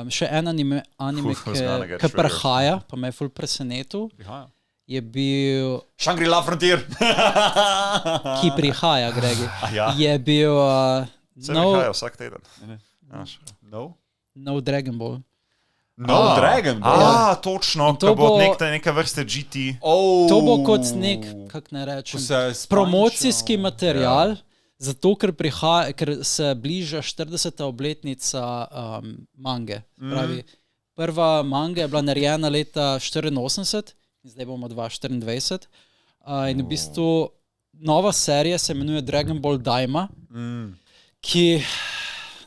Še en anime ki prihaja, pa me je ful presenetil, je bil... Shangri-La Frontier! Ki prihaja, Gregi. Ja. Je bil... Se prihaja vsak teden. No Dragon Ball. Dragon Ball. Točno, to ko bo bo- neka vrste GT. To bo kot nek, kako ne rečem, promocijski material, zato ker se bliža 40. obletnica mange. Pravi, prva manga je bila narejena leta 84, zdaj bomo 2024. In v bistvu nova serija se imenuje Dragon Ball Daima, ki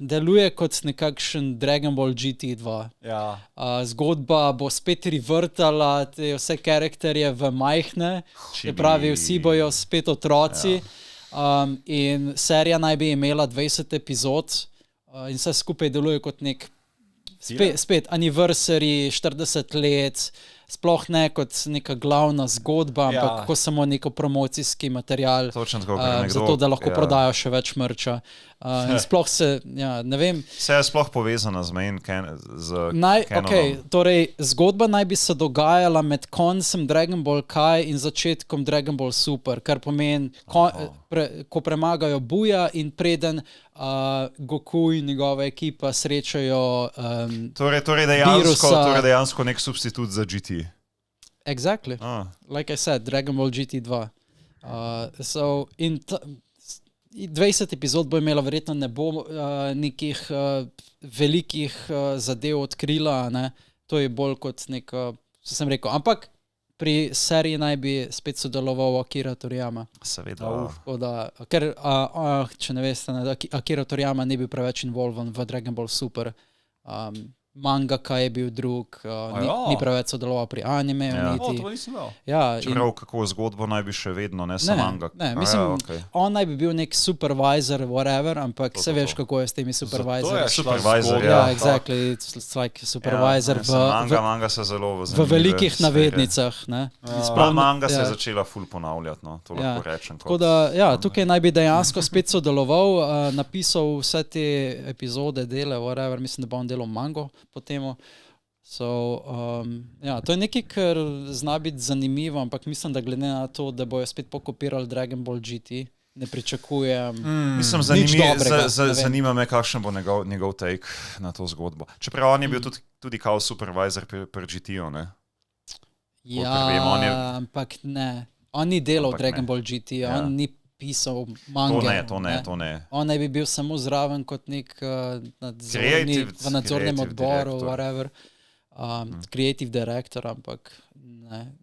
deluje kot nekakšen Dragon Ball GT2. Ja. Zgodba bo spet revrtala te vse karakterje v majhne, se pravi, vsi bojo spet otroci. In serija naj bi imela 20 epizod in vse skupaj deluje kot nek spet anniversary, 40 let, sploh ne kot neka glavna zgodba, ampak kot samo neko promocijski material, zato da lahko prodajo še več merča. In sploh se, ne vem... Vse je sploh povezana z main Okay, torej, zgodba naj bi se dogajala med koncem Dragon Ball Kai in začetkom Dragon Ball Super, kar pomeni, ko premagajo Buja in preden Goku in njegova ekipa srečajo Torej dejansko nek substitut za GT. Exactly. Like I said, Dragon Ball GT2. 20 epizod bo imela, verjetno ne bo nekih velikih zadev odkrila, ne? To je bolj kot neko, sem rekel, ampak pri seriji naj bi spet sodeloval Akira Toriyama. Seveda. Ker, če ne veste, Akira Toriyama ni bil preveč involven v Dragon Ball Super. Mangaka je bil drug, ni preveč sodeloval pri anime. To nisem imel. Čeprav kako zgodbo naj bi še vedno, ne samo mangaka. Ne, mislim, on naj bi bil nek supervisor, whatever, ampak se veš, kako je s temi supervisorji. Supervisor, Exactly, it's like supervisor manga se zelo v velikih navednicah. Manga se je začela ful ponavljati, to lahko rečem. Tako da, tukaj naj bi dejansko spet sodeloval, napisal vse te epizode, dele, whatever, mislim, da bo on delal mango po temu. To je nekaj, kar zna biti zanimivo, ampak mislim, da glede na to, da bojo spet pokopirali Dragon Ball GT, ne pričakujem mislim, zanima me, kakšen bo njegov take na to zgodbo. Čeprav on je bil tudi kao supervisor pri GT-u, ne? Ampak ne. On ni delal Dragon Ball GT, on ni pisal mange. To ne. On naj bi bil samo zraven kot nek v nadzornem odboru, whatever. Creative director, ampak ne.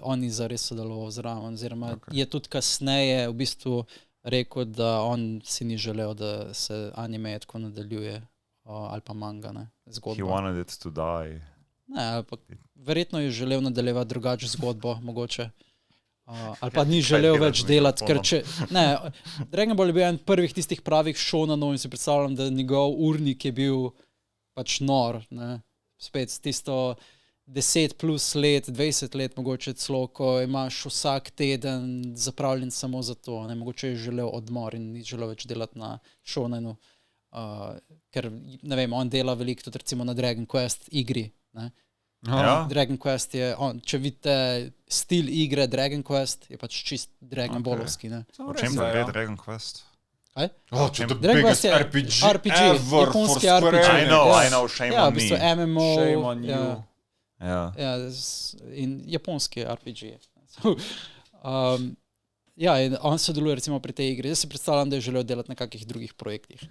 On ni zares sodeloval zraven. Oziroma je tudi kasneje v bistvu rekel, da on si ni želel, da se anime tako nadaljuje ali pa manga, ne, zgodba. He wanted it to die. Ne, ampak verjetno je želel nadaljevati drugače zgodbo, mogoče. Ali pa ni želel več delati, ker Dragon Ball je bil en prvih tistih pravih šonanov in si predstavljam, da njegov urnik je bil pač nor, ne. Spet tisto 10 plus let, 20 let mogoče celo, ko imaš vsak teden zapravljen samo za to, ne, mogoče je želel odmor in ni želel več delati na šonanu, ker, ne vem, on dela veliko tudi recimo na Dragon Quest igri, ne. Dragon Quest je, če vidite stil igre Dragon Quest, je pač čist Dragon Ballovski, ne. O čem pa gre Dragon Quest? The biggest RPG ever for Square Enix. I know, shame on v bistvu me. MMO. Shame on you. In japonski RPG. In on sodeluje recimo pri tej igri. Jaz si predstavljam, da je želel delati na kakih drugih projektih.